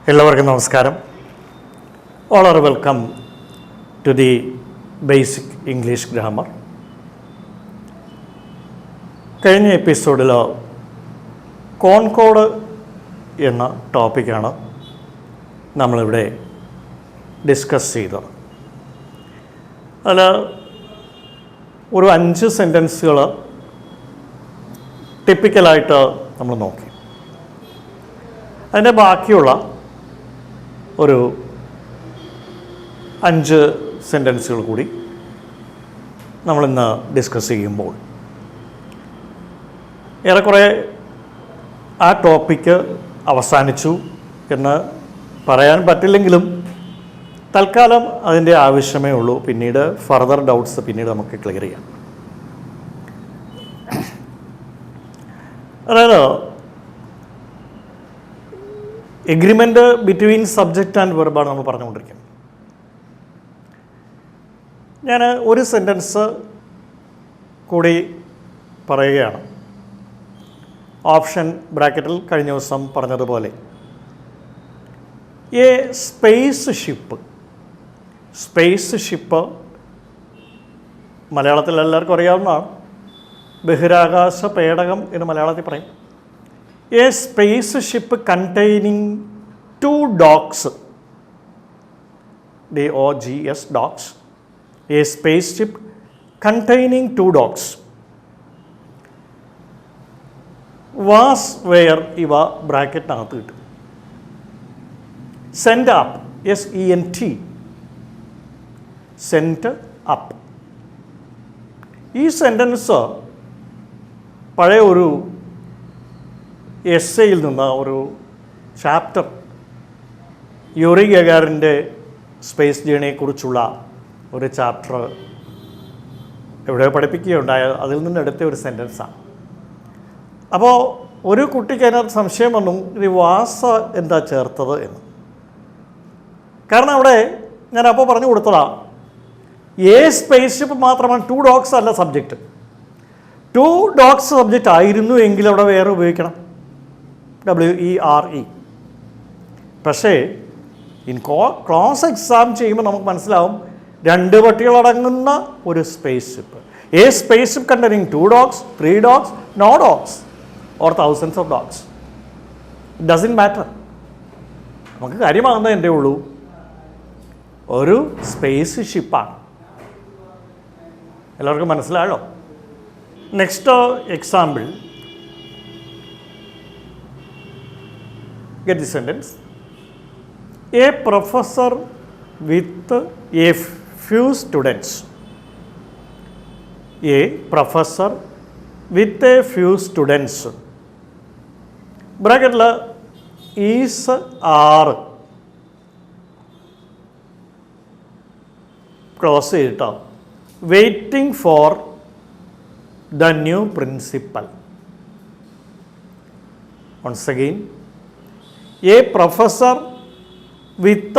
എല്ലാവർക്കും നമസ്കാരം. All are welcome to the basic English grammar. കഴിഞ്ഞ എപ്പിസോഡിൽ കോൺകോഡ് എന്ന ടോപ്പിക്കാണ് നമ്മളിവിടെ ഡിസ്കസ് ചെയ്തത്. അതിൽ ഒരു 5 സെൻറ്റൻസുകൾ ടിപ്പിക്കലായിട്ട് നമ്മൾ നോക്കി. അതിൻ്റെ ബാക്കിയുള്ള ഒരു 5 സെൻറ്റൻസുകൾ കൂടി നമ്മളിന്ന് ഡിസ്കസ് ചെയ്യുമ്പോൾ ഏറെക്കുറെ ആ ടോപ്പിക്ക് അവസാനിച്ചു എന്ന് പറയാൻ പറ്റില്ലെങ്കിലും തൽക്കാലം അതിൻ്റെ ആവശ്യമേ ഉള്ളൂ. പിന്നീട് ഫർദർ ഡൗട്ട്സ് പിന്നീട് നമുക്ക് ക്ലിയർ ചെയ്യാം. അതായത് എഗ്രിമെൻ്റ് ബിറ്റ്വീൻ സബ്ജക്റ്റ് ആൻഡ് വെർബാണ് നമ്മൾ പറഞ്ഞുകൊണ്ടിരിക്കുന്നത്. ഞാൻ ഒരു സെൻറ്റൻസ് കൂടി പറയുകയാണ്. ഓപ്ഷൻ ബ്രാക്കറ്റിൽ കഴിഞ്ഞ ദിവസം പറഞ്ഞതുപോലെ എ സ്പേസ് ഷിപ്പ് മലയാളത്തിൽ എല്ലാവർക്കും അറിയാവുന്നതാണ്. ബഹിരാകാശ പേടകം എന്ന് മലയാളത്തിൽ പറയും. A spaceship containing 2 dogs, D-O-G-S, dogs. A spaceship containing 2 dogs was where ഇവ ബ്രാക്കറ്റിനകത്ത് കിട്ടും. Sent up, SENT, sent up. ഈ സെൻറ്റൻസ് പഴയ ഒരു എസ്സേയിൽ നിന്ന് ഒരു ചാപ്റ്റർ യൂറി ഗഗാറിൻ്റെ സ്പേസ് ജേണിയെക്കുറിച്ചുള്ള ഒരു ചാപ്റ്റർ എവിടെയോ പഠിപ്പിക്കുകയുണ്ടായ അതിൽ നിന്ന് എടുത്ത ഒരു സെൻറ്റൻസാണ്. അപ്പോൾ ഒരു കുട്ടിക്ക് അതിനകത്ത് സംശയം വന്നു, ഇത് വാസ എന്താ ചേർത്തത് എന്ന്. കാരണം അവിടെ ഞാൻ അപ്പോൾ പറഞ്ഞു കൊടുത്തതാണ്, സ്പേസ് ഷിപ്പ് മാത്രമാണ്, 2 dogs അല്ല സബ്ജക്റ്റ്. 2 dogs സബ്ജക്റ്റ് ആയിരുന്നു എങ്കിൽ അവിടെ വേറെ ഉപയോഗിക്കണം, WERE. പക്ഷേ ക്രോസ് എക്സാം ചെയ്യുമ്പോൾ നമുക്ക് മനസ്സിലാവും 2 പട്ടികളടങ്ങുന്ന ഒരു space ship. Space ship containing 2 dogs, 3 dogs, no dogs or thousands of dogs. It doesn't matter. നമുക്ക് കാര്യമാകുന്നത് എൻ്റെ ഉള്ളൂ, ഒരു സ്പേസ് ഷിപ്പാണ്. എല്ലാവർക്കും മനസ്സിലായോ? Next example. Get the sentence. A professor with a few students. A professor with a few students. Bracket is are close it up. Waiting for the new principal. Once again, a professor with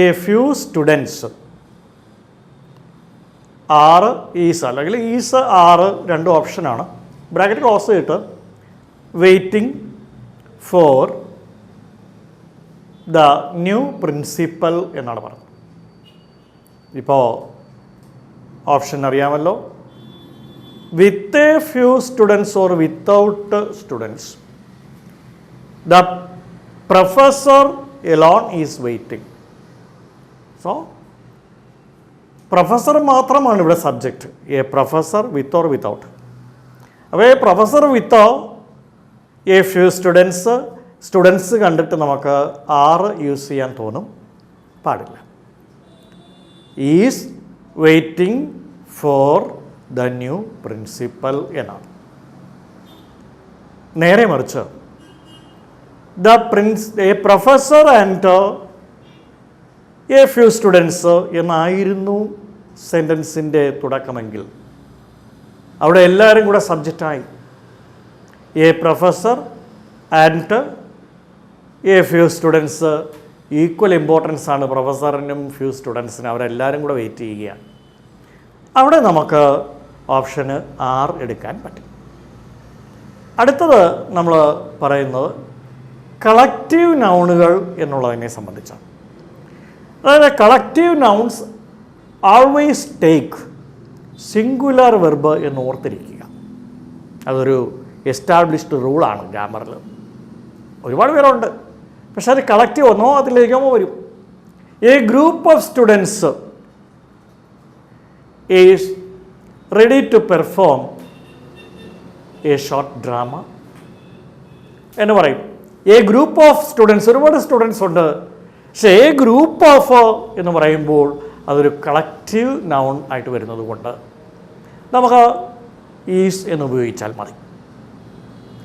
a few students. Are is അല്ലെങ്കിൽ is are 2 ഓപ്ഷനാണ്. Bracket close ചെയ്തിട്ട് waiting for the new principal എന്നാണ് പറഞ്ഞത്. ഇപ്പോൾ ഓപ്ഷൻ അറിയാമല്ലോ, with a few students or without students. The professor alone is waiting. So professor മാത്രമാണ് ഇവിടെ subject. A professor with or without. അപ്പോൾ a professor with a few students കണ്ടിട്ട് നമുക്ക് ആറ് യൂസ് ചെയ്യാൻ തോന്നും, പാടില്ല. Is waiting for the new principal എന്നാണ്. നേരെ മറിച്ച് a professor and a few students എന്നായിരുന്നു സെൻറ്റൻസിൻ്റെ തുടക്കമെങ്കിൽ അവിടെ എല്ലാവരും കൂടെ സബ്ജക്റ്റായി. A professor and a few students equal importance ആണ് പ്രൊഫസറിനും ഫ്യൂ സ്റ്റുഡൻസിനും. അവരെല്ലാവരും കൂടെ വെയിറ്റ് ചെയ്യുകയാണ്. അവിടെ നമുക്ക് ഓപ്ഷന് ആർ എടുക്കാൻ പറ്റും. അടുത്തത് നമ്മൾ പറയുന്നത് കളക്റ്റീവ് നൗണുകൾ എന്നുള്ളതിനെ സംബന്ധിച്ചാണ്. അതായത് collective nouns always take singular verb എന്ന് ഓർത്തിരിക്കുക. അതൊരു എസ്റ്റാബ്ലിഷ്ഡ് റൂളാണ് ഗ്രാമറിൽ. ഒരുപാട് പേരുണ്ട്, പക്ഷെ അത് കളക്റ്റീവ് ഒന്നോ അതിലേക്കോ വരും. A group of students is ready to perform a short drama എന്ന് പറയും. എ ഗ്രൂപ്പ് ഓഫ് സ്റ്റുഡൻസ്, ഒരുപാട് സ്റ്റുഡൻസ് ഉണ്ട്, പക്ഷേ എ ഗ്രൂപ്പ് ഓഫ് എന്ന് പറയുമ്പോൾ അതൊരു കളക്റ്റീവ് നൗൺ ആയിട്ട് വരുന്നത് കൊണ്ട് നമുക്ക് ഈസ് എന്ന് ഉപയോഗിച്ചാൽ മതി.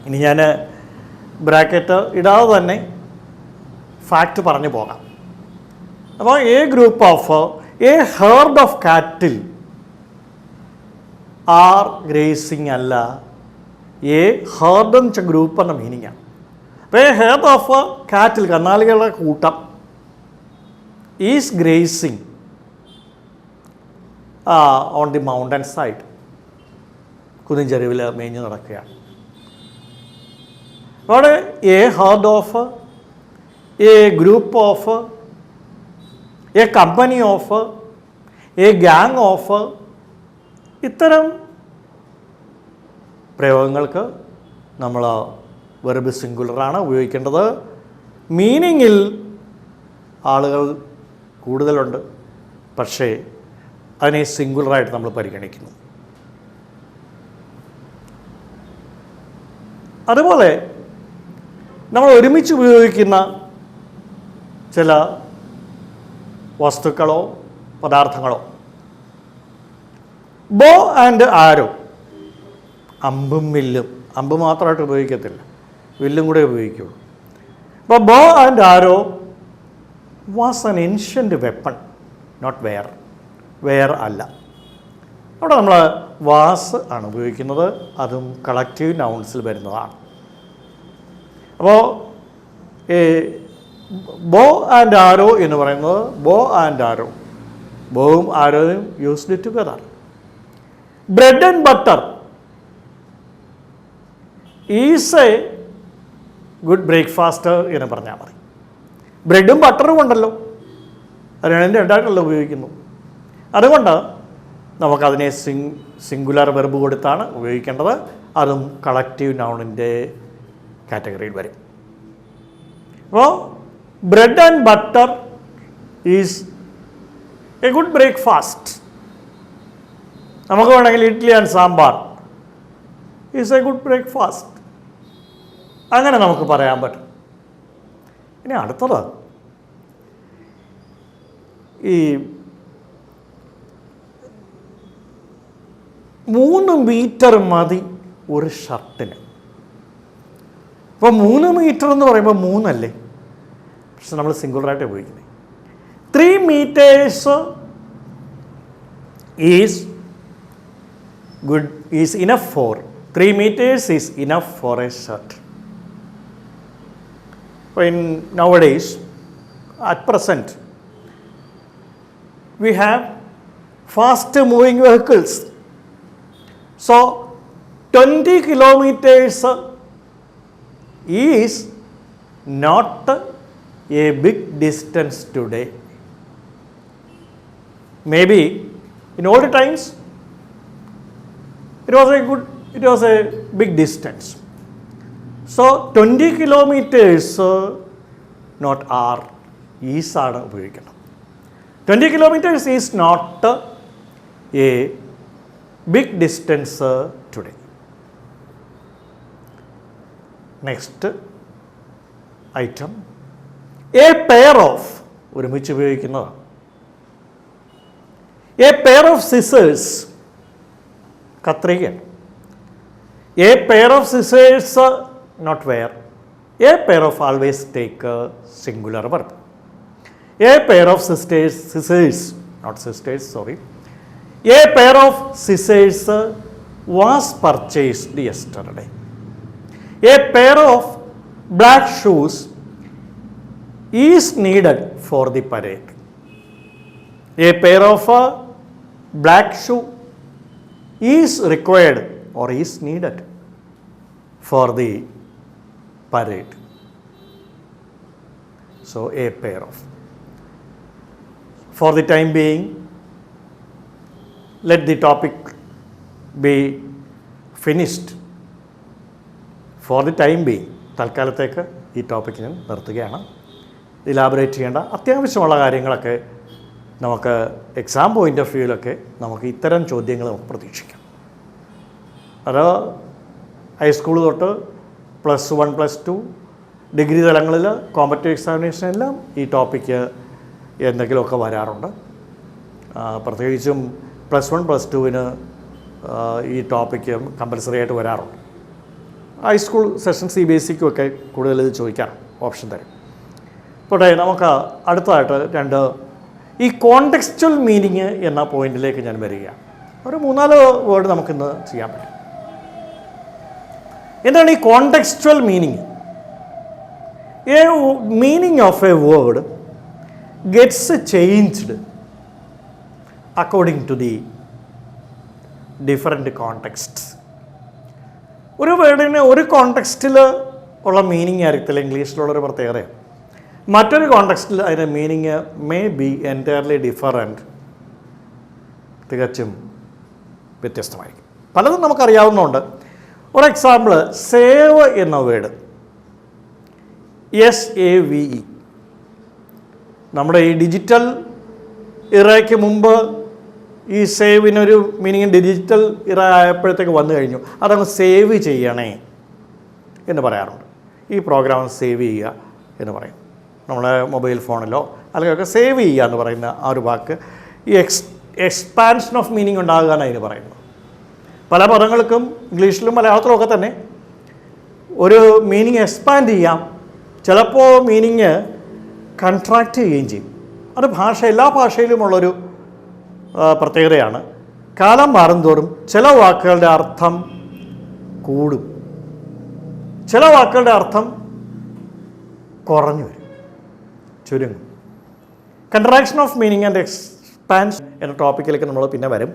ഇനി ഞാൻ ബ്രാക്കറ്റ് ഇടാതെ തന്നെ ഫാക്റ്റ് പറഞ്ഞു പോകാം. അപ്പോൾ a group of, a herd of cattle are grazing അല്ല, എ ഹേർഡ് എന്ന് വെച്ചാൽ ഗ്രൂപ്പ് എന്ന മീനിങ്ങാണ്. അപ്പോൾ എ ഹേർഡ് ഓഫ് കാറ്റിൽ, കന്നാലികളുടെ കൂട്ടം, is grazing on the mountain side, കുന്നിൻചെരുവിൽ മേഞ്ഞ് നടക്കുകയാണ്. അവിടെ a herd of, a group of, a company of, a gang of, ഇത്തരം പ്രയോഗങ്ങൾക്ക് നമ്മൾ വെർബ് സിംഗുലറാണ് ഉപയോഗിക്കേണ്ടത്. മീനിങ്ങിൽ ആളുകൾ കൂടുതലുണ്ട്, പക്ഷേ അതിനെ സിംഗുലറായിട്ട് നമ്മൾ പരിഗണിക്കുന്നു. അതുപോലെ നമ്മൾ ഒരുമിച്ച് ഉപയോഗിക്കുന്ന ചില വസ്തുക്കളോ പദാർത്ഥങ്ങളോ, ബോ ആൻഡ് ആരോ, അമ്പും വില്ലും, അമ്പ് മാത്രമായിട്ട് ഉപയോഗിക്കത്തില്ല, വില്ലും കൂടെ ഉപയോഗിക്കുള്ളൂ. അപ്പോൾ bow and arrow was an ancient weapon, not where, where അല്ല. അവിടെ നമ്മൾ വാസ് ആണ് ഉപയോഗിക്കുന്നത്, അതും കളക്റ്റീവ് നൗൺസിൽ വരുന്നതാണ്. അപ്പോൾ ബോ ആൻഡ് ആരോ എന്ന് പറയുന്നത് ബോ ആൻഡ് ആരോ, ബോവും ആരോയും used together. Bread and butter is a good breakfast എന്ന് പറഞ്ഞാൽ മതി. ബ്രെഡും ബട്ടറും ഉണ്ടല്ലോ, അത് രണ്ടായിട്ടല്ല ഉപയോഗിക്കുന്നു. അതുകൊണ്ട് നമുക്കതിനെ സിംഗുലർ വെർബ് കൊടുത്താണ് ഉപയോഗിക്കേണ്ടത്, അതും കളക്റ്റീവ് നൗണിൻ്റെ കാറ്റഗറിയിൽ വരും. അപ്പോൾ bread and butter is a good breakfast. നമുക്ക് വേണമെങ്കിൽ idli and sambar is a good breakfast, അങ്ങനെ നമുക്ക് പറയാൻ പറ്റും. ഇനി അടുത്തത്, ഈ 3 മീറ്റർ മതി ഒരു ഷർട്ടിന്. അപ്പോൾ 3 മീറ്റർ എന്ന് പറയുമ്പോൾ 3 അല്ലേ, പക്ഷെ നമ്മൾ സിംഗുലറായിട്ട് ഉപയോഗിക്കുന്നത്. 3 meters is good, is enough for, 3 meters is enough for A shirt. In nowadays, at present, we have fast moving vehicles. So 20 kilometers is not a big distance today. Maybe in old times it was a big distance. So 20 kilometers not are, is ആണ് ഉപയോഗിക്കണം. 20 kilometers is not a big distance today. Next item, a pair of, ഒരുമിച്ച് ഉപയോഗിക്കുന്നതാണ്. A pair of scissors, കത്രിക. A pair of scissors, not where. A pair of always take a singular verb. A pair of scissors, not sisters, sorry. A pair of scissors was purchased yesterday. A pair of black shoes is needed for the parade. A pair of black shoe is required or is needed for the parade. So a pair of. For the time being, let the topic be finished. For the time being, തൽക്കാലത്തേക്ക് ഈ topic ഞാൻ നിർത്തുകയാണ്. Elaborate ചെയ്യേണ്ട അത്യാവശ്യമുള്ള കാര്യങ്ങളൊക്കെ നമുക്ക് exam point of വ്യൂവിലൊക്കെ നമുക്ക് ഇത്തരം ചോദ്യങ്ങൾ നമുക്ക് പ്രതീക്ഷിക്കാം. അത് ഹൈസ്കൂൾ തൊട്ട് +1 +2 ഡിഗ്രി തലങ്ങളിൽ കോമ്പറ്റീവ് എക്സാമിനേഷനെല്ലാം ഈ ടോപ്പിക്ക് എന്തെങ്കിലുമൊക്കെ വരാറുണ്ട്. പ്രത്യേകിച്ചും +1 +2 ഈ ടോപ്പിക്ക് കമ്പൽസറി ആയിട്ട് വരാറുണ്ട്. ഹൈസ്കൂൾ സെഷൻ CBSEക്കും ഒക്കെ കൂടുതൽ ഇത് ചോദിക്കാറുണ്ട്, ഓപ്ഷൻ തരും. പോട്ടെ, നമുക്ക് അടുത്തതായിട്ട് ഈ കോണ്ടെക്സ്ച്വൽ മീനിങ് എന്ന പോയിന്റിലേക്ക് ഞാൻ വരികയാണ്. ഒരു 3-4 വേർഡ് നമുക്കിന്ന് ചെയ്യാൻ പറ്റും. എന്താണ് ഈ contextual meaning? A meaning of a word gets changed according to the different context. ഒരു വേർഡിന് ഒരു കോണ്ടെക്സ്റ്റിൽ ഉള്ള മീനിങ് ആയിരിക്കത്തില്ല ഇംഗ്ലീഷിലുള്ളൊരു പ്രത്യേകതയാണ്. മറ്റൊരു കോണ്ടെക്സ്റ്റിൽ അതിൻ്റെ meaning may be entirely different, തികച്ചും വ്യത്യസ്തമായിരിക്കും. പലതും നമുക്കറിയാവുന്നതുകൊണ്ട്. ഒരു എക്സാമ്പിൾ, സേവ് എന്ന വേർഡ് SAVE. നമ്മുടെ ഈ ഡിജിറ്റൽ ഇറയ്ക്ക് മുമ്പ് ഈ സേവിനൊരു മീനിങ് ഡിജിറ്റൽ ഇറ ആയപ്പോഴത്തേക്ക് വന്നു കഴിഞ്ഞു. അതങ്ങ് സേവ് ചെയ്യണേ എന്ന് പറയാറുണ്ട്. ഈ പ്രോഗ്രാം സേവ് ചെയ്യുക എന്ന് പറയും. നമ്മളെ മൊബൈൽ ഫോണിലോ അല്ലെങ്കിൽ സേവ് ചെയ്യുക എന്ന് പറയുന്ന ആ ഒരു വാക്ക് ഈ എക്സ്പാൻഷൻ ഓഫ് മീനിങ് ഉണ്ടാകുകയാണ് അതിന് പറയുന്നത്. പല പദങ്ങൾക്കും ഇംഗ്ലീഷിലും മലയാളത്തിലും ഒക്കെ തന്നെ ഒരു മീനിങ് എക്സ്പാൻഡ് ചെയ്യാം, ചിലപ്പോൾ മീനിങ് കൺട്രാക്റ്റ് ചെയ്യുകയും ചെയ്യും. അത് എല്ലാ ഭാഷയിലുമുള്ളൊരു പ്രത്യേകതയാണ്. കാലം മാറുന്തോറും ചില വാക്കുകളുടെ അർത്ഥം കൂടും, ചില വാക്കുകളുടെ അർത്ഥം കുറഞ്ഞു വരും, ചുരുങ്ങും. Contraction of meaning and expansion എന്ന ടോപ്പിക്കിലേക്ക് നമ്മൾ പിന്നെ വരും.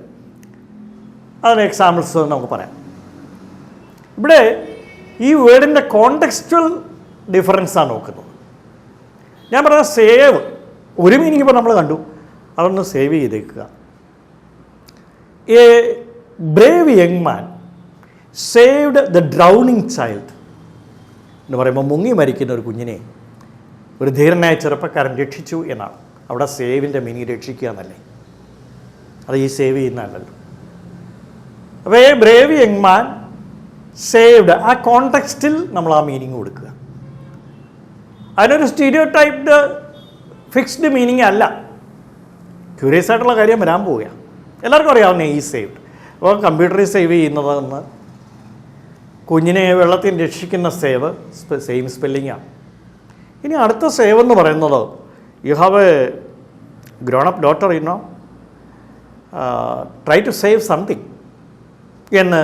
അതിന് എക്സാമ്പിൾസ് നമുക്ക് പറയാം. ഇവിടെ ഈ വേർഡിൻ്റെ കോണ്ടെക്സ്ച്വൽ ഡിഫറൻസാണ് നോക്കുന്നത്. ഞാൻ പറഞ്ഞ സേവ് ഒരു മീനിങ് ഇപ്പോൾ നമ്മൾ കണ്ടു, അതൊന്ന് സേവ് ചെയ്തേക്കുക. A Brave young man saved the drowning child എന്ന് പറയുമ്പോൾ മുങ്ങി മരിക്കുന്ന ഒരു കുഞ്ഞിനെ ഒരു ധീരനായ ചെറുപ്പക്കാരൻ രക്ഷിച്ചു എന്നാണ്. അവിടെ സേവിൻ്റെ മീനിങ് രക്ഷിക്കുക എന്നല്ലേ, അത് ഈ സേവ് ചെയ്യുന്നതല്ലല്ലോ. അപ്പോൾ A Brave young man saved, ആ കോണ്ടെക്സ്റ്റിൽ നമ്മൾ ആ മീനിങ് കൊടുക്കുക. അതിനൊരു സ്റ്റീരിയോ ടൈപ്ഡ് ഫിക്സ്ഡ് മീനിങ് അല്ല, ക്യൂരിയസ് ആയിട്ടുള്ള കാര്യം വരാൻ പോവുകയാണ്. എല്ലാവർക്കും അറിയാവുന്ന ഈ സേവ്ഡ്. അപ്പോൾ കമ്പ്യൂട്ടറിൽ സേവ് ചെയ്യുന്നതെന്ന് കുഞ്ഞിനെ വെള്ളത്തിൽ രക്ഷിക്കുന്ന സേവ് സെയിം സ്പെല്ലിങ്ങാണ്. ഇനി അടുത്ത സേവ് എന്ന് പറയുന്നത് you have a grown up daughter, try to save something എന്ന്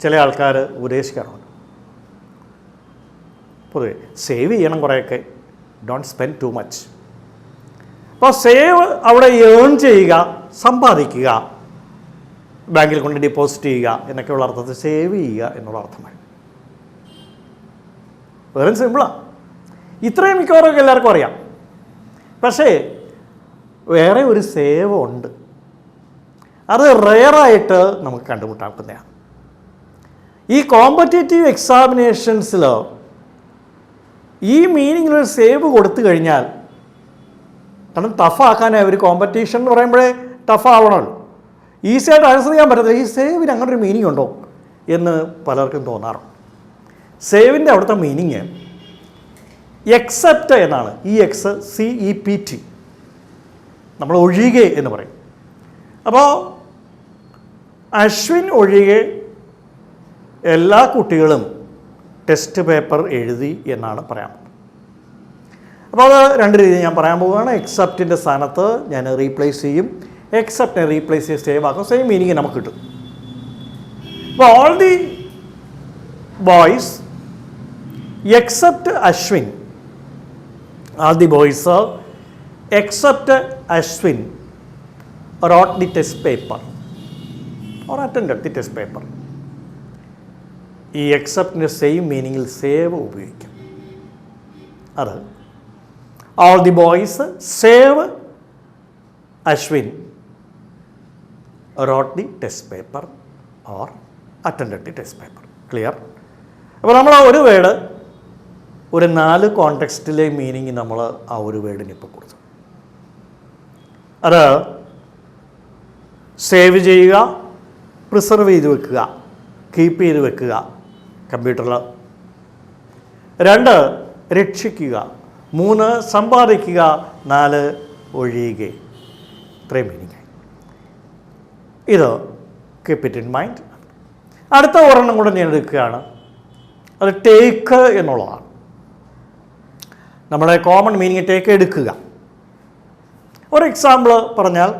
ചില ആൾക്കാർ ഉപദേശിക്കാറുണ്ട്. പൊതുവെ സേവ് ചെയ്യണം കുറേയൊക്കെ, ഡോണ്ട് സ്പെൻഡ് ടു മച്ച്. അപ്പോൾ സേവ് അവിടെ ഏൺ ചെയ്യുക, സമ്പാദിക്കുക, ബാങ്കിൽ കൊണ്ട് ഡെപ്പോസിറ്റ് ചെയ്യുക എന്നൊക്കെയുള്ള അർത്ഥത്തിൽ സേവ് ചെയ്യുക എന്നുള്ള അർത്ഥമായി. വെറും സിമ്പിളാണ്. ഇത്രയും മിക്കവാറും എല്ലാവർക്കും അറിയാം. പക്ഷേ വേറെ ഒരു സേവ് ഉണ്ട്, അത് റെയറായിട്ട് നമുക്ക് കണ്ടുമുട്ടാക്കുന്നതാണ്. ഈ കോമ്പറ്റേറ്റീവ് എക്സാമിനേഷൻസിൽ ഈ മീനിങ്ങിലൊരു സേവ് കൊടുത്തു കഴിഞ്ഞാൽ, കാരണം ടഫാക്കാനായി ഒരു കോമ്പറ്റീഷൻ എന്ന് പറയുമ്പോഴേ ടഫാവണമല്ലോ, ഈസിയായിട്ട് ആൻസർ ചെയ്യാൻ പറ്റത്തില്ല. ഈ സേവിന് അങ്ങനെ ഒരു മീനിങ് ഉണ്ടോ എന്ന് പലർക്കും തോന്നാറുണ്ട്. സേവിൻ്റെ അവിടുത്തെ മീനിങ് എക്സെപ്റ്റ് എന്നാണ്. EXCEPT, നമ്മൾ ഒഴികെ എന്ന് പറയും. അപ്പോൾ അശ്വിൻ ഒഴികെ എല്ലാ കുട്ടികളും ടെസ്റ്റ് പേപ്പർ എഴുതി എന്നാണ് പറയാൻ. അപ്പോൾ അത് രണ്ട് രീതിയിൽ ഞാൻ പറയാൻ പോവുകയാണ്. എക്സെപ്റ്റിൻ്റെ സ്ഥാനത്ത് ഞാൻ റീപ്ലേസ് ചെയ്യും, എക്സെപ്റ്റിനെ റീപ്ലേസ് ചെയ്ത് സേവ് ആക്കും, സെയിം മീനിങ് നമുക്ക് കിട്ടും. അപ്പോൾ all the boys except Ashwin, all the boys except Ashwin wrote the test paper or attended the test paper. ഈ എക്സെപ്റ്റിൻ്റെ സെയിം മീനിങ്ങിൽ സേവ് ഉപയോഗിക്കും. അത് all the boys save Ashwin wrote the test paper or attended the test paper. Clear? അപ്പോൾ നമ്മൾ ആ ഒരു word ഒരു 4 കോണ്ടെക്സ്റ്റിലെ meaning നമ്മൾ ആ ഒരു വേർഡിന് ഇപ്പോൾ കൊടുത്തു. അത് സേവ് ചെയ്യുക, പ്രിസർവ് ചെയ്ത് വെക്കുക, കീപ്പ് ചെയ്ത് വെക്കുക കമ്പ്യൂട്ടറിൽ. 2 രക്ഷിക്കുക, 3 സമ്പാദിക്കുക, 4 ഒഴിയുക. ഇത്രയും മീനിങ്. ഇത് കീപ്പ് ഇറ്റ് ഇൻ മൈൻഡ്. അടുത്ത ഒരെണ്ണം കൂടെ ഞാൻ എടുക്കുകയാണ്. അത് ടേക്ക് എന്നുള്ളതാണ്. നമ്മുടെ കോമൺ മീനിങ് ടേക്ക് എടുക്കുക. ഒരു എക്സാമ്പിൾ പറഞ്ഞാൽ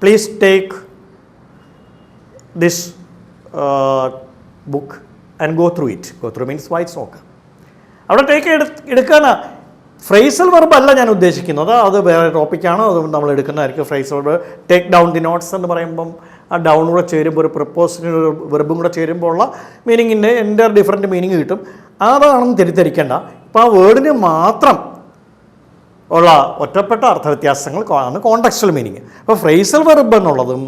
please take this book and go through it. Go through means വായിച്ച് നോക്കുക. അവിടെ ടേക്ക് എടുക്കാനാ. ഫ്രേസൽ വെർബ് അല്ല ഞാൻ ഉദ്ദേശിക്കുന്നത്, അത് വേറെ ടോപ്പിക്കാണ്, അത് നമ്മൾ എടുക്കുന്നതായിരിക്കും. Phrasal verb take down the notes എന്ന് പറയുമ്പം ആ ഡൗൺ കൂടെ ചേരുമ്പോൾ ഒരു പ്രപ്പോസിന് ഒരു വെർബും കൂടെ ചേരുമ്പോൾ ഉള്ള മീനിങ്ങിൻ്റെ എൻ്റെ ഡിഫറൻറ്റ് മീനിങ് കിട്ടും. അതാണെന്ന് തെറ്റിദ്ധരിക്കേണ്ട. ഇപ്പോൾ ആ വേർഡിന് മാത്രം ഉള്ള ഒറ്റപ്പെട്ട അർത്ഥവ്യത്യാസങ്ങൾ ആണ് കോണ്ടക്സ്റ്റൽ മീനിങ്. അപ്പോൾ ഫ്രേസൽ വെർബ് എന്നുള്ളതും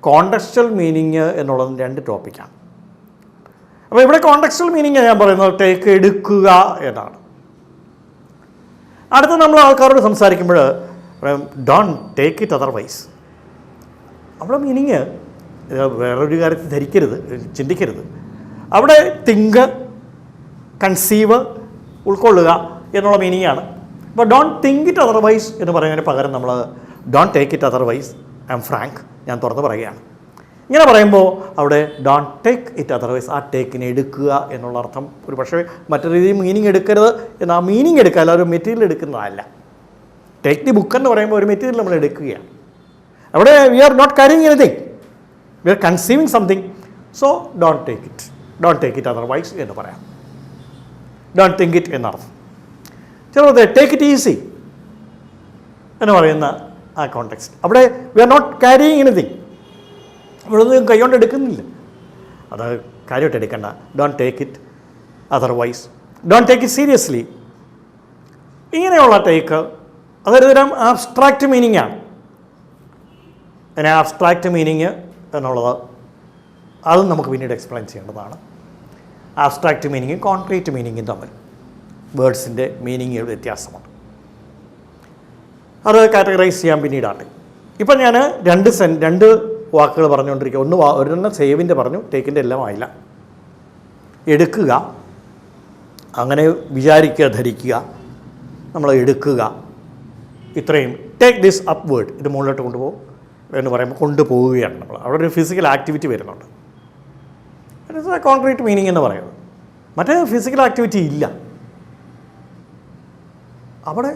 കോണ്ടക്സ്റ്റൽ മീനിങ് എന്നുള്ളതും 2 ടോപ്പിക്കാണ്. അപ്പോൾ ഇവിടെ കോണ്ടക്സ്റ്റൽ മീനിങ് ഞാൻ പറയുന്നത് ടേക്ക് എടുക്കുക എന്നാണ്. അടുത്ത നമ്മൾ ആൾക്കാരോട് സംസാരിക്കുമ്പോൾ ഡോണ്ട് ടേക്ക് ഇറ്റ് അതർവൈസ്. അവിടെ മീനിങ് വേറൊരു കാര്യത്തിൽ ധരിക്കരുത്, ചിന്തിക്കരുത്. അവിടെ തിങ്ക്, കൺസീവ്, ഉൾക്കൊള്ളുക എന്നുള്ള മീനിങ്ങാണ്. അപ്പോൾ ഡോണ്ട് തിങ്ക് ഇറ്റ് അതർവൈസ് എന്ന് പറയുന്നതിന് പകരം നമ്മൾ don't take it otherwise, I M Frank, ഞാൻ തുറന്ന് പറയുകയാണ്. ഇങ്ങനെ പറയുമ്പോൾ അവിടെ ഡോണ്ട് ടേക്ക് ഇറ്റ് അതർവൈസ്, ആ ടേക്കിനെ എടുക്കുക എന്നുള്ള അർത്ഥം. ഒരു പക്ഷേ മറ്റൊരു രീതിയിൽ മീനിങ് എടുക്കരുത് എന്ന്, ആ മീനിങ് എടുക്കുക, അല്ല ഒരു മെറ്റീരിയൽ എടുക്കുന്നതല്ല. ടേക്ക് ദി ബുക്ക് എന്ന് പറയുമ്പോൾ ഒരു മെറ്റീരിയൽ നമ്മൾ എടുക്കുകയാണ്. അവിടെ we are not carrying anything, we are conceiving something. So don't take it otherwise എന്ന് പറയാം. ഡോണ്ട് തിങ്ക് ഇറ്റ് എന്നർത്ഥം. ചിലത് ടേക്ക് ഇറ്റ് ഈസി എന്ന് പറയുന്ന ആ കോണ്ടെക്സ്റ്റ്. അവിടെ we are not carrying anything, നമ്മളൊന്നും കൈകൊണ്ട് എടുക്കുന്നില്ല. അത് കാര്യമായിട്ട് എടുക്കണ്ട. Don't take it otherwise, don't take it seriously. ഇങ്ങനെയുള്ള ടേക്ക് അതൊരു തരം ആബ്സ്ട്രാക്റ്റ് മീനിങ് ആണ്. അതിന് ആബ്സ്ട്രാക്റ്റ് മീനിങ് എന്നുള്ളത് അതും നമുക്ക് പിന്നീട് എക്സ്പ്ലെയിൻ ചെയ്യേണ്ടതാണ്. ആബ്സ്ട്രാക്റ്റ് മീനിങ്ങും കോൺക്രീറ്റ് മീനിങ്ങും തമ്മിൽ വേർഡ്സിൻ്റെ മീനിങ് വ്യത്യാസമുണ്ട്. അത് കാറ്റഗറൈസ് ചെയ്യാൻ പിന്നീടാണ്. ഇപ്പം ഞാൻ 2 വാക്കുകൾ പറഞ്ഞുകൊണ്ടിരിക്കുക. ഒരെണ്ണം സേവിൻ്റെ പറഞ്ഞു, ടേക്കിൻ്റെ എല്ലാം ആയില്ല. എടുക്കുക, അങ്ങനെ വിചാരിക്കുക, ധരിക്കുക, നമ്മൾ എടുക്കുക, ഇത്രയും. ടേക്ക് ദിസ് അപ്വേർഡ്, ഇത് മുകളിലോട്ട് കൊണ്ടുപോകും എന്ന് പറയുമ്പോൾ കൊണ്ടുപോവുകയാണ് നമ്മൾ. അവിടെ ഒരു ഫിസിക്കൽ ആക്ടിവിറ്റി വരുന്നുണ്ട്. കോൺക്രീറ്റ് മീനിങ് എന്ന് പറയുന്നത്. മറ്റേ ഫിസിക്കൽ ആക്ടിവിറ്റി ഇല്ല അവിടെ.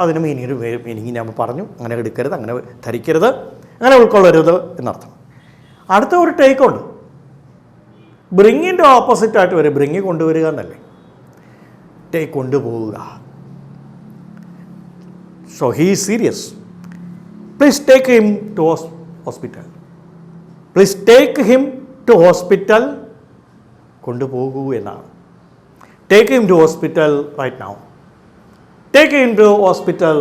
അതിന് മീനിങ് നമ്മൾ പറഞ്ഞു. അങ്ങനെ എടുക്കരുത്, അങ്ങനെ ധരിക്കരുത്, അങ്ങനെ ഉൾക്കൊള്ളരുത് എന്നർത്ഥം. അടുത്ത ഒരു ടേക്കുണ്ട്. ബ്രിങ്ങിൻ്റെ ഓപ്പോസിറ്റായിട്ട് വരും. ബ്രിങ്ങി കൊണ്ടുവരിക എന്നല്ലേ, ടേക്ക് കൊണ്ടുപോവുക. So he is serious, please take him to hospital. Please take him to hospital, കൊണ്ടുപോകൂ എന്നാണ്. Take him to hospital right now, take him to hospital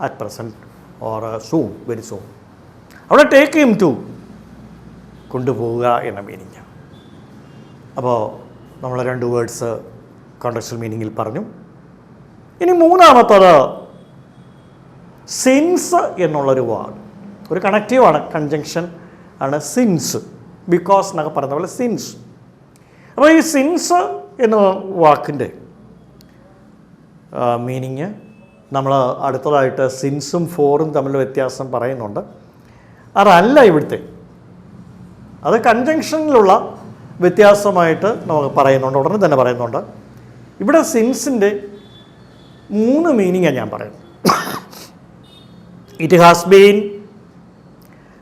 at present or soon, very soon. അവിടെ take him to, കൊണ്ടുപോവുക എന്ന meaning. അപ്പോൾ നമ്മൾ 2 words contextual മീനിങ്ങിൽ പറഞ്ഞു. ഇനി മൂന്നാമത്തത് സിൻസ് എന്നുള്ളൊരു വാർഡ്. ഒരു കണക്റ്റീവാണ്, കൺജങ്ഷൻ ആണ് സിൻസ്. ബിക്കോസ് എന്നൊക്കെ പറയുന്ന പോലെ സിൻസ്. അപ്പോൾ ഈ സിൻസ് എന്ന വാക്കിൻ്റെ മീനിങ് നമ്മൾ അടുത്തതായിട്ട് സിൻസും ഫോറും തമ്മിൽ വ്യത്യാസം പറയുന്നുണ്ട്. അതല്ല ഇവിടുത്തെ, അത് കൺജങ്ഷനിലുള്ള വ്യത്യാസമായിട്ട് നമുക്ക് പറയുന്നുണ്ട്, ഉടനെ തന്നെ പറയുന്നുണ്ട്. ഇവിടെ സിൻസിൻ്റെ 3 മീനിങ്ങാണ് ഞാൻ പറയുന്നത്. It has been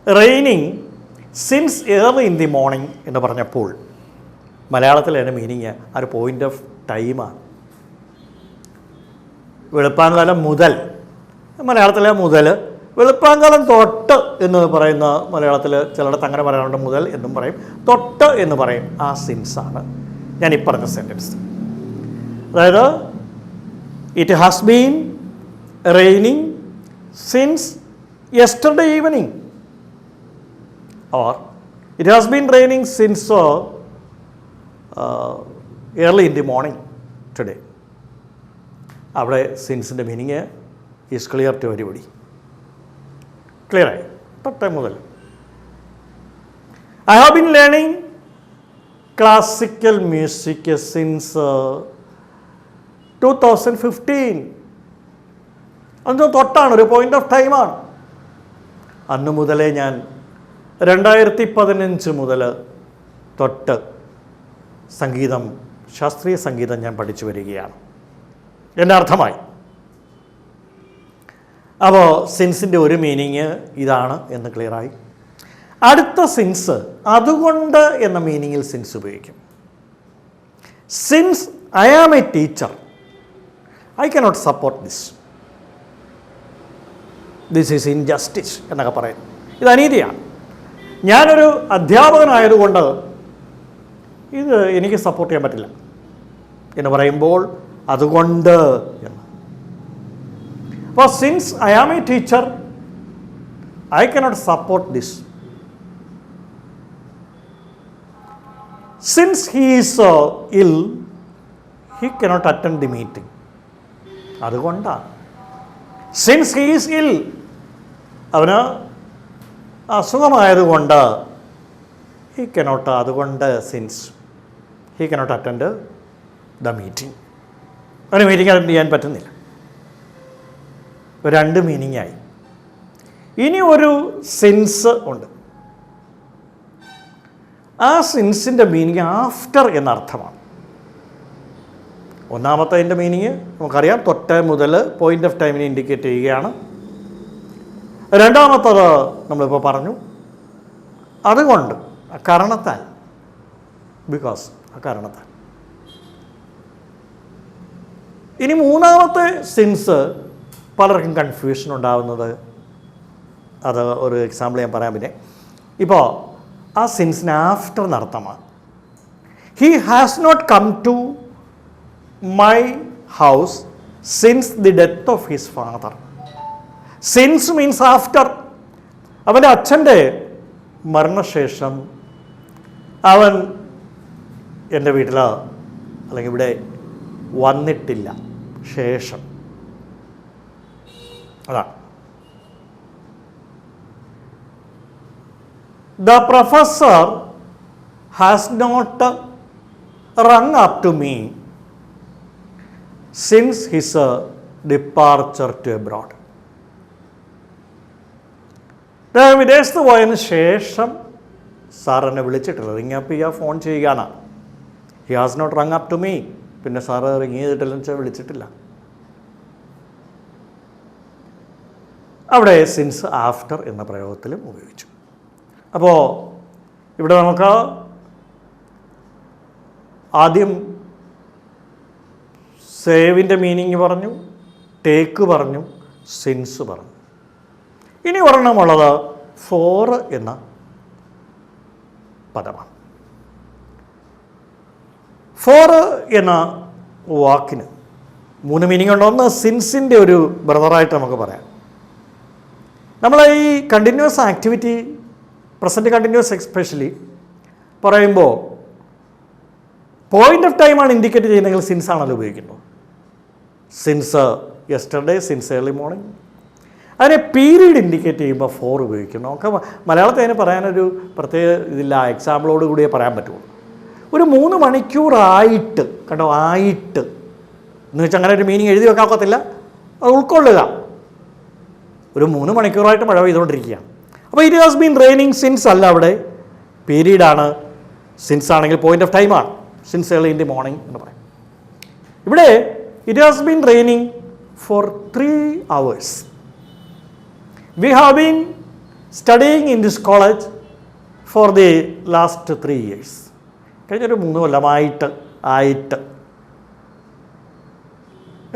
raining since early in the morning എന്ന് പറഞ്ഞപ്പോൾ മലയാളത്തിൽ അതിൻ്റെ മീനിങ് ആ ഒരു പോയിൻ്റ് ഓഫ് ടൈമാണ്. വെളുപ്പാങ്കാലം മുതൽ, മലയാളത്തിലെ മുതൽ, വെളുപ്പാങ്കാലം തൊട്ട് എന്ന് പറയുന്ന മലയാളത്തിൽ ചിലയിടത്ത് അങ്ങനെ പറയാറുണ്ട്. മുതൽ എന്നും പറയും, തൊട്ട് എന്ന് പറയും. ആ സിൻസാണ് ഞാൻ ഈ പറഞ്ഞ സെൻറ്റൻസ്. അതായത് It has been raining since yesterday evening. Or it has been raining since early in the morning today. അവിടെ സിൻസിൻ്റെ meaning is clear to everybody. ക്ലിയറായി തൊട്ടേ മുതൽ. I have been learning classical music since 2015. അന്ന് തൊട്ടാണ്, ഒരു point of ടൈമാണ്. അന്ന് മുതലേ ഞാൻ 2015 മുതൽ തൊട്ട് സംഗീതം, ശാസ്ത്രീയ സംഗീതം ഞാൻ പഠിച്ചു വരികയാണ്. എൻ്റെ അർത്ഥമായി. അപ്പോൾ സിൻസിൻ്റെ ഒരു മീനിങ് ഇതാണ് എന്ന് ക്ലിയറായി. അടുത്ത സിൻസ് അതുകൊണ്ട് എന്ന മീനിങ്ങിൽ സിൻസ് ഉപയോഗിക്കും. Since I am a teacher I cannot support this is injustice എന്നൊക്കെ പറയുന്നു. ഇത് അനീതിയാണ്. ഞാനൊരു അധ്യാപകനായതുകൊണ്ട് ഇത് എനിക്ക് സപ്പോർട്ട് ചെയ്യാൻ പറ്റില്ല എന്ന് പറയുമ്പോൾ അതുകൊണ്ട് എന്ന്. അപ്പോൾ since I am a teacher I cannot support this. Since he is ill he cannot attend the meeting. അതുകൊണ്ടാണ്. സിൻസ് ഹീ ഈസ് ഇൽ, അവന് അസുഖമായതുകൊണ്ട് ഹി കനോട്ട്, അതുകൊണ്ട് since he cannot attend the meeting. അവന് മീറ്റിംഗ് അറ്റൻഡ് ചെയ്യാൻ പറ്റുന്നില്ല. രണ്ട് meaning ആയി. ഇനി ഒരു സിൻസ് ഉണ്ട്. ആ സിൻസിൻ്റെ മീനിങ് ആഫ്റ്റർ എന്നർത്ഥമാണ്. ഒന്നാമത്തതിൻ്റെ മീനിങ് നമുക്കറിയാം, തൊട്ട് മുതൽ പോയിൻ്റ് ഓഫ് ടൈമിനെ ഇൻഡിക്കേറ്റ് ചെയ്യുകയാണ്. രണ്ടാമത്തത് നമ്മളിപ്പോൾ പറഞ്ഞു, അതുകൊണ്ട്, കാരണത്താൽ, ബിക്കോസ്, കാരണത്താൽ. ഇനി മൂന്നാമത്തെ സിൻസ് പലർക്കും കൺഫ്യൂഷൻ ഉണ്ടാകുന്നത്, അത് ഒരു എക്സാമ്പിൾ ഞാൻ പറയാം. പിന്നെ ഇപ്പോൾ ആ സിൻസിന് ആഫ്റ്റർ എന്നർത്ഥമാണ്. He has not come to my house since the death of his father. Since means after. അവൻ്റെ അച്ഛൻ്റെ മരണശേഷം അവൻ എൻ്റെ വീട്ടിൽ അല്ലെങ്കിൽ ഇവിടെ വന്നിട്ടില്ല. ശേഷം, അതാണ്. The professor has not rung up to me since his departure to abroad. വിദേശത്ത് പോയതിന് ശേഷം സാർ എന്നെ വിളിച്ചിട്ടില്ല. റിങ് അപ്പ് ചെയ്യുക, ഫോൺ ചെയ്യുകയാണ്. He has not rung up to me. പിന്നെ സാറ് റിങ് ചെയ്തിട്ടില്ലെന്ന് വെച്ചാൽ വിളിച്ചിട്ടില്ല. അവിടെ സിൻസ് ആഫ്റ്റർ എന്ന പ്രയോഗത്തിലും ഉപയോഗിച്ചു. അപ്പോൾ ഇവിടെ നമുക്ക് ആദ്യം സേവിൻ്റെ മീനിങ് പറഞ്ഞു, ടേക്ക് പറഞ്ഞു, സിൻസ് പറഞ്ഞു. ഇനി ഒരെണ്ണമുള്ളത് ഫോർ എന്ന പദമാണ്. ഫോർ എന്ന വാക്കിന് മൂന്ന് മീനിങ് ഉണ്ട്. ഒന്ന് സിൻസിൻ്റെ ഒരു ബ്രദറായിട്ട് നമുക്ക് പറയാം. നമ്മൾ ഈ continuous activity, present continuous especially പറയുമ്പോൾ പോയിൻ്റ് ഓഫ് ടൈമാണ് ഇൻഡിക്കേറ്റ് ചെയ്യുന്നതെങ്കിൽ സിൻസ് ആണല്ലോ ഉപയോഗിക്കുന്നത്. Since yesterday, since early morning. അതിനെ പീരീഡ് ഇൻഡിക്കേറ്റ് ചെയ്യുമ്പോൾ ഫോർ ഉപയോഗിക്കുന്നു. നമുക്ക് മലയാളത്തിൽ അതിന് പറയാനൊരു പ്രത്യേക ഇതില്ല, എക്സാമ്പിളോട് കൂടിയേ പറയാൻ പറ്റുള്ളൂ. ഒരു 3 മണിക്കൂറായിട്ട്, കണ്ടോ, ആയിട്ട് എന്ന് വെച്ചാൽ അങ്ങനെ ഒരു മീനിങ് എഴുതി വെക്കാക്കത്തില്ല, അത് ഉൾക്കൊള്ളുക. ഒരു 3 മണിക്കൂറായിട്ട് മഴ പെയ്തുകൊണ്ടിരിക്കുകയാണ്. അപ്പോൾ it has been raining since അല്ല, അവിടെ പീരീഡാണ്. സിൻസ് ആണെങ്കിൽ പോയിൻ്റ് ഓഫ് ടൈമാണ്. Since early in the morning എന്ന് പറയും. ഇവിടെ it has been raining for 3 hours. We have been studying in this college for the last 3 years. കഴിഞ്ഞൊരു 3 കൊല്ലമായിട്ട്, ആയിട്ട്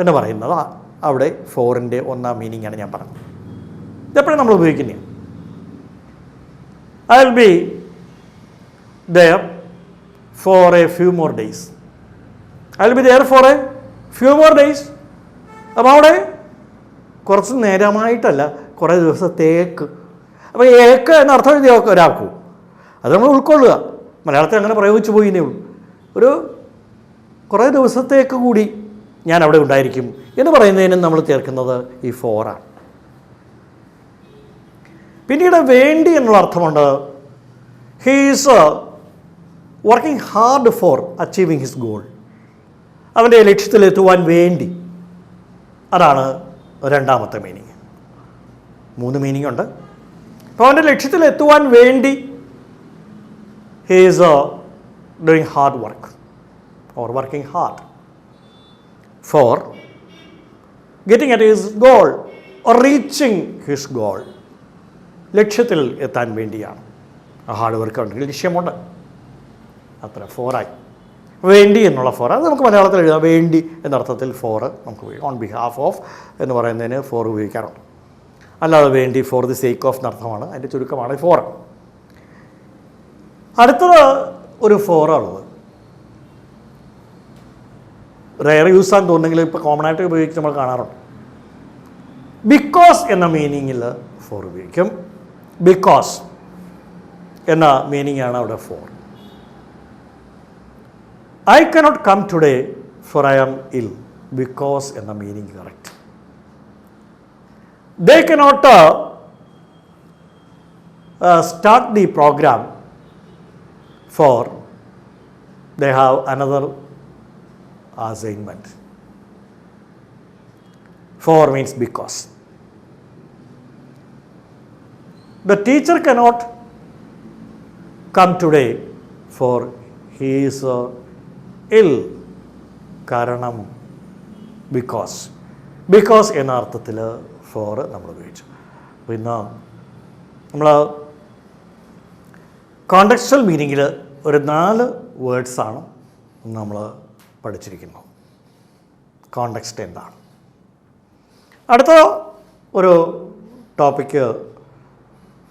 എന്ന് പറയുന്നത് അവിടെ ഫോറിൻ്റെ ഒന്നാം മീനിങ്ങാണ് ഞാൻ പറഞ്ഞത്. ഇതെപ്പോഴും നമ്മൾ ഉപയോഗിക്കുന്നത്. I will be there for a few more days. I will be there for a few more days. അപ്പോൾ അവിടെ കുറച്ച് നേരമായിട്ടല്ല, കുറേ ദിവസത്തേക്ക്. അപ്പോൾ ഏക്ക് എന്നർത്ഥം എഴുതിയ ഒരാൾക്കൂ അത് നമ്മൾ ഉൾക്കൊള്ളുക. മലയാളത്തിൽ അങ്ങനെ പ്രയോഗിച്ചു പോയിന്നേ ഉള്ളൂ. ഒരു കുറേ ദിവസത്തേക്ക് കൂടി ഞാൻ അവിടെ ഉണ്ടായിരിക്കും എന്ന് പറയുന്നതിനും നമ്മൾ ചേർക്കുന്നത് ഈ ഫോറാണ്. പിന്നീട് വേണ്ടി എന്നുള്ള അർത്ഥമുണ്ട്. He is working hard for achieving his goal. അവൻ്റെ ലക്ഷ്യത്തിലെത്തുവാൻ വേണ്ടി. അതാണ് രണ്ടാമത്തെ മീനിങ്. 3 മീനിങ് ഉണ്ട്. അപ്പോൾ അവൻ്റെ ലക്ഷ്യത്തിലെത്തുവാൻ വേണ്ടി he is doing hard work or working hard for getting at his goal or reaching his goal. ലക്ഷ്യത്തിൽ എത്താൻ വേണ്ടിയാണ് ആ ഹാർഡ് വർക്ക് ഉണ്ടെങ്കിൽ ലക്ഷ്യമുണ്ട്. അത്ര ഫോറായി. വേണ്ടി എന്നുള്ള ഫോർ അത് നമുക്ക് മലയാളത്തിൽ എഴുതാം. വേണ്ടി എന്നർത്ഥത്തിൽ ഫോറ് നമുക്ക് ഉപയോഗിക്കാം. ഓൺ ബിഹാഫ് ഓഫ് എന്ന് പറയുന്നതിന് ഫോർ ഉപയോഗിക്കാറുണ്ട്. അല്ലാതെ വേണ്ടി ഫോർ ദി സേക്ക് ഓഫ് എന്നർത്ഥമാണ്. അതിൻ്റെ ചുരുക്കമാണ് ഫോർ. അടുത്തത് ഒരു ഫോറാണുള്ളത്. റെയർ യൂസ് ആണെന്ന് തോന്നുന്നെങ്കിൽ ഇപ്പോൾ കോമൺ ആയിട്ട് ഉപയോഗിച്ച് നമ്മൾ കാണാറുണ്ട്. ബിക്കോസ് എന്ന മീനിങ്ങിൽ ഫോർ ഉപയോഗിക്കും. ബിക്കോസ് എന്ന മീനിങ് ആണ് അവിടെ for. I cannot come today for I am ill. Because എന്ന meaning correct. They cannot start the programme for they have another assignment. For means because. The teacher cannot come today for he is ill. കാരണം because എന്ന അർത്ഥത്തിൽ four നമ്മൾ ഉപയോഗിച്ചു. പിന്നെ നമ്മൾ contextual മീനിങ്ങിൽ ഒരു 4 വേർഡ്സാണ് നമ്മൾ പഠിച്ചിരിക്കുന്നു. കോണ്ടെക്സ്റ്റ് എന്താണ്? അടുത്ത ഒരു ടോപ്പിക്ക്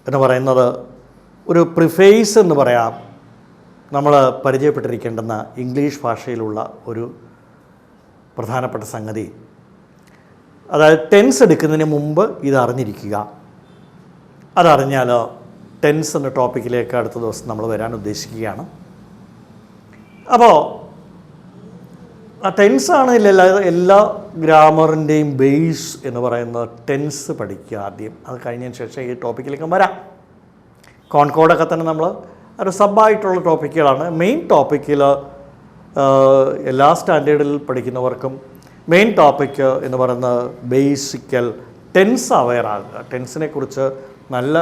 എന്ന് പറയുന്നത് ഒരു പ്രിഫേസ് എന്ന് പറയാം. നമ്മൾ പരിചയപ്പെട്ടിരിക്കേണ്ടുന്ന ഇംഗ്ലീഷ് ഭാഷയിലുള്ള ഒരു പ്രധാനപ്പെട്ട സംഗതി. അതായത് ടെൻസ് എടുക്കുന്നതിന് മുമ്പ് ഇത് അറിഞ്ഞിരിക്കുക. അതറിഞ്ഞാൽ ടെൻസ് എന്ന ടോപ്പിക്കിലേക്ക് അടുത്ത ദിവസം നമ്മൾ വരാൻ ഉദ്ദേശിക്കുകയാണ്. അപ്പോൾ ആ ടെൻസാണ് എല്ലാ ഗ്രാമറിൻ്റെയും ബേസ് എന്ന് പറയുന്നത്. ടെൻസ് പഠിക്കുക ആദ്യം. അത് കഴിഞ്ഞതിന് ശേഷം ഈ ടോപ്പിക്കിലേക്ക് വരാം. കോൺകോഡൊക്കെ തന്നെ നമ്മൾ ഒരു സബ്ബായിട്ടുള്ള ടോപ്പിക്കുകളാണ്. മെയിൻ ടോപ്പിക്കിൽ എല്ലാ സ്റ്റാൻഡേർഡിൽ പഠിക്കുന്നവർക്കും മെയിൻ ടോപ്പിക്ക് എന്ന് പറയുന്നത് ബേസിക്കൽ ടെൻസ് അവെയർ ആകുക. ടെൻസിനെ കുറിച്ച് നല്ല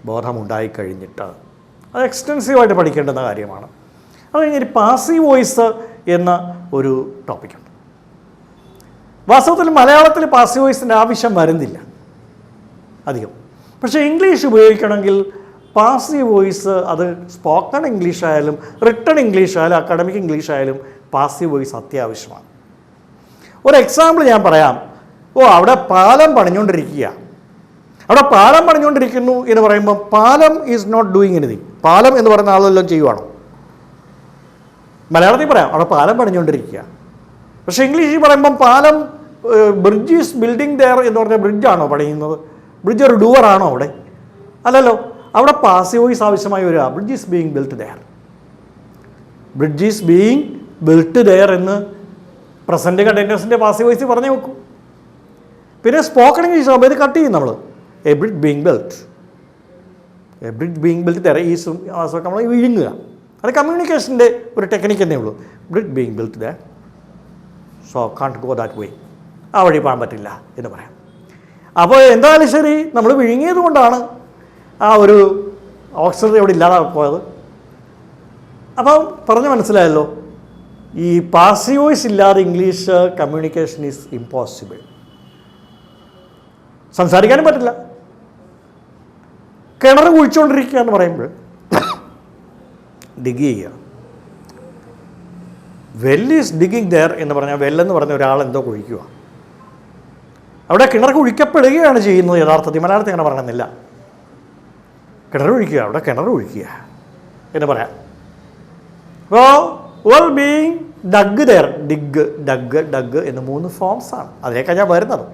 ബോധമുണ്ടായി കഴിഞ്ഞിട്ട് അത് എക്സ്റ്റെൻസീവായിട്ട് പഠിക്കേണ്ടുന്ന കാര്യമാണ്. അത് കഴിഞ്ഞൊരു പാസീവ് വോയിസ് എന്ന ഒരു ടോപ്പിക്കുണ്ട്. വാസ്തവത്തിൽ മലയാളത്തിൽ പാസീവ് വോയിസിൻ്റെ ആവശ്യം വരുന്നില്ല അധികം. പക്ഷേ ഇംഗ്ലീഷ് ഉപയോഗിക്കണമെങ്കിൽ പാസീവ് വോയിസ് അത് സ്പോക്കൺ ഇംഗ്ലീഷ് ആയാലും റിട്ടൺ ഇംഗ്ലീഷ് ആയാലും അക്കാഡമിക് ഇംഗ്ലീഷ് ആയാലും പാസീവ് വോയിസ് അത്യാവശ്യമാണ്. ഒരു എക്സാമ്പിൾ ഞാൻ പറയാം. അവിടെ പാലം പണിഞ്ഞുകൊണ്ടിരിക്കുക. അവിടെ പാലം പണിഞ്ഞുകൊണ്ടിരിക്കുന്നു എന്ന് പറയുമ്പോൾ പാലം ഈസ് നോട്ട് ഡൂയിങ് എനിത്തിങ്. പാലം എന്ന് പറയുന്ന ആളെല്ലാം ചെയ്യുവാണോ? മലയാളത്തിൽ പറയാം അവിടെ പാലം പണിഞ്ഞുകൊണ്ടിരിക്കുക. പക്ഷേ ഇംഗ്ലീഷിൽ പറയുമ്പം പാലം ബ്രിഡ്ജ് ഈസ് ബിൽഡിംഗ് ദെയർ എന്ന് പറഞ്ഞാൽ ബ്രിഡ്ജാണോ പണിയുന്നത്? ബ്രിഡ്ജ് ഒരു ഡൂവറാണോ അവിടെ? അല്ലല്ലോ. അവിടെ പാസീവ് വോയിസ് ആവശ്യമായി വരിക. Bridge is being built there. Bridge is being built there എന്ന് പ്രസൻറ്റ് കണ്ടിന്യൂസിൻ്റെ പാസീവ് വോയിസ് പറഞ്ഞു വെക്കും. പിന്നെ സ്പോക്കൺ ഇംഗ്ലീഷ് ആകുമ്പോൾ ഇത് കട്ട് ചെയ്യും നമ്മൾ. A bridge being built. A bridge being built there ഈസും നമ്മൾ വിഴുങ്ങുക. അത് കമ്മ്യൂണിക്കേഷൻ്റെ ഒരു ടെക്നിക്ക് എന്നേ ഉള്ളൂ. Bridge being built there so can't go that way. ആ വഴി പോകാൻ പറ്റില്ല എന്ന് പറയാം. അപ്പോൾ എന്തായാലും ശരി, നമ്മൾ വിഴുങ്ങിയത് കൊണ്ടാണ് ആ ഒരു ഓക്സിജൻ അവിടെ ഇല്ലാതെ പോയത്. അപ്പം പറഞ്ഞ് മനസ്സിലായല്ലോ, ഈ പാസീവ് വോയിസ് ഇല്ലാതെ ഇംഗ്ലീഷ് കമ്മ്യൂണിക്കേഷൻ ഈസ് ഇമ്പോസിബിൾ. സംസാരിക്കാനും പറ്റില്ല. കിണർ കുഴിച്ചുകൊണ്ടിരിക്കുക എന്ന് പറയുമ്പോൾ ഡിഗ് ചെയ്യുക. വെൽ ഈസ് ഡിഗിങ് ദെയർ എന്ന് പറഞ്ഞാൽ വെല്ലെന്ന് പറഞ്ഞ ഒരാളെന്തോ കുഴിക്കുക. അവിടെ കിണർ കുഴിക്കപ്പെടുകയാണ് ചെയ്യുന്നത്. യഥാർത്ഥത്തിൽ മലയാളത്തിൽ അങ്ങനെ പറയണമെന്നില്ല. കിണർ കുഴിക്കുക, അവിടെ കിണർ കുഴിക്കുക എന്ന് പറയാം. അപ്പോൾ well being dug there, dig, dug, dug എന്ന് 3 ഫോംസാണ്. അതിലേക്കാണ് ഞാൻ വരുന്നത്.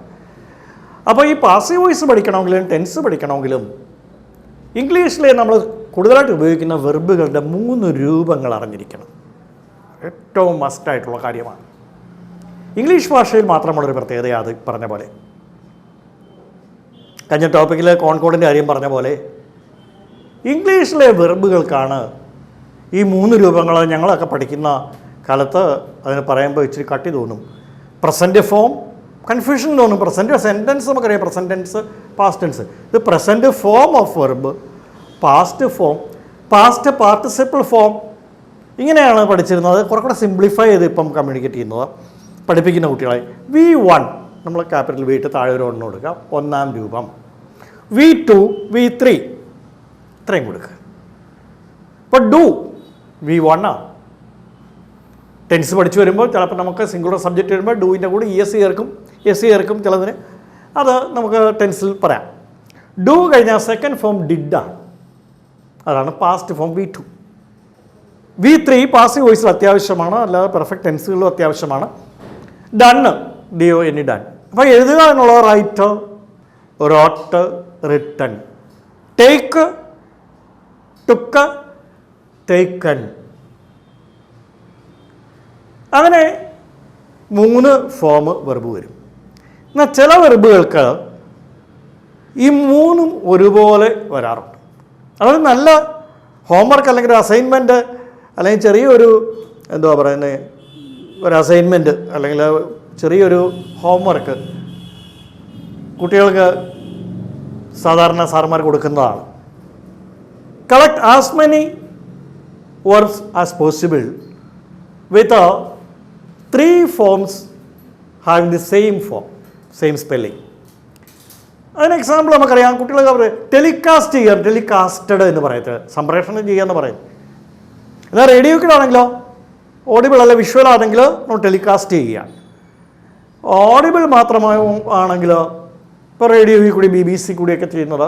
അപ്പോൾ ഈ പാസീവ് വോയിസ് പഠിക്കണമെങ്കിലും ടെൻസ് പഠിക്കണമെങ്കിലും ഇംഗ്ലീഷിലെ നമ്മൾ കൂടുതലായിട്ട് ഉപയോഗിക്കുന്ന വെർബുകളുടെ 3 രൂപങ്ങൾ അറിഞ്ഞിരിക്കണം. ഏറ്റവും മസ്റ്റായിട്ടുള്ള കാര്യമാണ്. ഇംഗ്ലീഷ് ഭാഷയിൽ മാത്രമുള്ളൊരു പ്രത്യേകത അത് പറഞ്ഞ പോലെ, കഴിഞ്ഞ ടോപ്പിക്കിൽ കോൺകോഡിൻ്റെ കാര്യം പറഞ്ഞ പോലെ, ഇംഗ്ലീഷിലെ വെർബുകൾക്കാണ് ഈ 3 രൂപങ്ങൾ. ഞങ്ങളൊക്കെ പഠിക്കുന്ന കാലത്ത് അതിന് പറയുമ്പോൾ ഇച്ചിരി കട്ടി തോന്നും. പ്രസൻറ്റ് ഫോം കൺഫ്യൂഷൻ തോന്നും. പ്രസൻറ്റ് സെൻറ്റൻസ് നമുക്കറിയാം, പ്രസൻറ്റ് ടെൻസ്, പാസ്റ്റ് ടെൻസ്. ഇത് present form of verb, past form, past participle form, ഇങ്ങനെയാണ് പഠിച്ചിരുന്നത്. കുറെ കൂടെ സിംപ്ലിഫൈ ചെയ്ത് ഇപ്പം കമ്മ്യൂണിക്കേറ്റ് ചെയ്യുന്നത് പഠിപ്പിക്കുന്ന കുട്ടികളെ. V1 നമ്മൾ ക്യാപിറ്റൽ V ഇട്ട് താഴെ ഒരു 1 കൊടുക്കുക, 1ാം രൂപം. V2, V3 ഇത്രയും കൊടുക്കുക. ഇപ്പോൾ ഡു V1 ആണ്. ടെൻസ് പഠിച്ചു വരുമ്പോൾ ചിലപ്പോൾ നമുക്ക് സിംഗുലർ സബ്ജക്റ്റ് വരുമ്പോൾ ഡൂവിൻ്റെ കൂടെ ES ചേർക്കും ചിലതിന്. അത് നമുക്ക് ടെൻസിൽ പറയാം. ഡു കഴിഞ്ഞാൽ സെക്കൻഡ് ഫോം ഡിഡാണ്. അതാണ് past form V2. V3 passive വോയിസിൽ അത്യാവശ്യമാണ്, അല്ലാതെ പെർഫെക്റ്റ് ടെൻസുകളിലും അത്യാവശ്യമാണ്. Done, DON, done. അപ്പോൾ എഴുതുക എന്നുള്ളത് write, wrote, written. Take, took, taken. അങ്ങനെ 3 ഫോം വെർബ് വരും. എന്നാൽ ചില വെർബുകൾക്ക് ഈ 3ഉം ഒരുപോലെ വരാറുണ്ട്. അതൊരു നല്ല ഹോംവർക്ക് അല്ലെങ്കിൽ ഒരു അസൈൻമെൻറ്റ് അല്ലെങ്കിൽ ചെറിയൊരു എന്തുവാ പറയുന്നത്, ഒരു അസൈൻമെൻറ്റ് അല്ലെങ്കിൽ ചെറിയൊരു ഹോംവർക്ക് കുട്ടികൾക്ക് സാധാരണ സാർമാർ കൊടുക്കുന്നതാണ്. Collect as many verbs as possible with 3 forms having the same form, same spelling. അതിന് എക്സാമ്പിൾ നമുക്കറിയാം. കുട്ടികളൊക്കെ പറയും ടെലികാസ്റ്റ് ചെയ്യാൻ, ടെലികാസ്റ്റഡ് എന്ന് പറയരുത്, സംപ്രേഷണം ചെയ്യാന്ന് പറയും. എന്നാൽ റേഡിയോക്കിലാണെങ്കിലോ, ഓഡിബിൾ അല്ല വിഷ്വൽ ആണെങ്കിൽ നമ്മൾ ടെലികാസ്റ്റ് ചെയ്യുക. ഓഡിബിൾ മാത്രമാണെങ്കിൽ ഇപ്പോൾ റേഡിയോയിൽ കൂടി BBC കൂടിയൊക്കെ ചെയ്യുന്നത്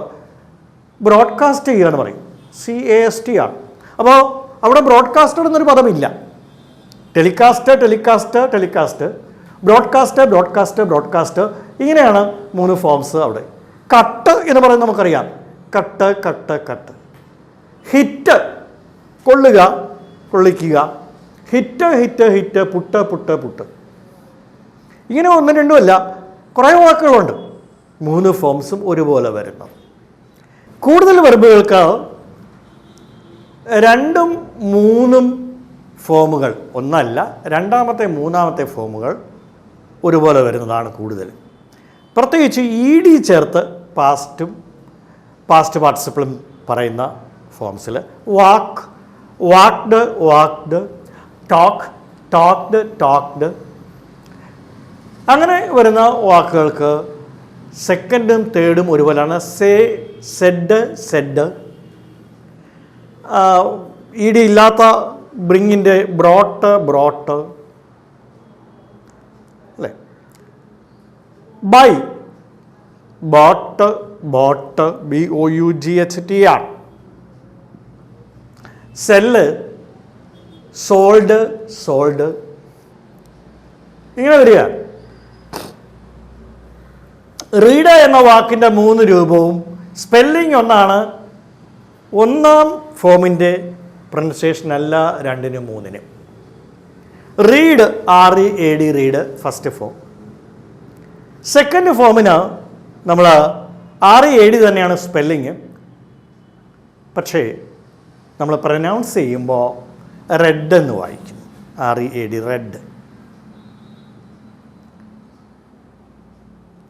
ബ്രോഡ്കാസ്റ്റ് ചെയ്യുക എന്ന് പറയും, CAST ആണ്. അപ്പോൾ അവിടെ ബ്രോഡ്കാസ്റ്റഡ് എന്നൊരു പദമില്ല. Telecast, telecast, telecast, broadcast, broadcast, broadcast, ഇങ്ങനെയാണ് 3 ഫോംസ് അവിടെ. കട്ട് എന്ന് പറയുന്നത് നമുക്കറിയാം, കട്ട്, കട്ട്, കട്ട്. ഹിറ്റ്, കൊള്ളുക, കൊള്ളിക്കുക. Hit, hit, hit. Put, put, put. ഇങ്ങനെ 1, 2 അല്ല, കുറേ വാക്കുകളുണ്ട് 3 ഫോംസും ഒരുപോലെ വരുന്നത്. കൂടുതൽ വെർബുകൾക്ക് 2ഉം 3ഉം ഫോമുകൾ, ഒന്നല്ല, 2ാമത്തെ 3ാമത്തെ ഫോമുകൾ ഒരുപോലെ വരുന്നതാണ് കൂടുതൽ. പ്രത്യേകിച്ച് ED ചേർത്ത് പാസ്റ്റും പാസ്റ്റ് പാർട്ടിസിപ്പിളും പറയുന്ന ഫോംസിൽ walk, walked, walked, talk, talked, talked, അങ്ങനെ വരുന്ന വാക്കുകൾക്ക് സെക്കൻഡും തേർഡും ഒരുപോലെയാണ്. Say, Z, said. ED ഇല്ലാത്ത ബ്രിങ്ങിൻ്റെ ബ്രോട്ട്, ബ്രോട്ട്, അല്ലേ? Buy, bought, bought, BOUGHT. Sell, sold, sold, ഇങ്ങനെ വരിക. റീഡ് എന്ന വാക്കിൻ്റെ 3 രൂപവും സ്പെല്ലിംഗ് ഒന്നാണ്. 1ാം ഫോമിൻ്റെ പ്രൊനൗൺസിയേഷൻ അല്ല 2നും 3നും. Read, READ, read first form. Second ഫോമിന് നമ്മൾ READ തന്നെയാണ് സ്പെല്ലിങ്, പക്ഷേ നമ്മൾ പ്രൊനൗൺസ് ചെയ്യുമ്പോൾ റെഡ് എന്ന് വായിക്കും. READ, red.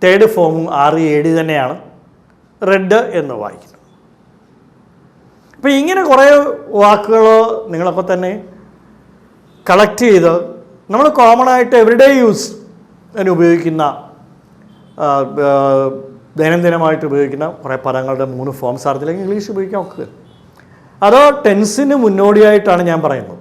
തേർഡ് ഫോമും READ തന്നെയാണ്, റെഡ് എന്ന് വായിക്കുന്നത്. അപ്പോൾ ഇങ്ങനെ കുറേ വാക്കുകൾ നിങ്ങളൊക്കെ തന്നെ കളക്ട് ചെയ്ത് നമ്മൾ കോമൺ ആയിട്ട് എവറിഡേ യൂസ് അതിന് ഉപയോഗിക്കുന്ന, ദൈനംദിനമായിട്ട് ഉപയോഗിക്കുന്ന കുറേ പദങ്ങളുടെ 3 ഫോംസ് അറിഞ്ഞില്ലെങ്കിൽ ഇംഗ്ലീഷ് ഉപയോഗിക്കാൻ നോക്കുക. അത് ടെൻസിന് മുന്നോടിയായിട്ടാണ് ഞാൻ പറയുന്നത്.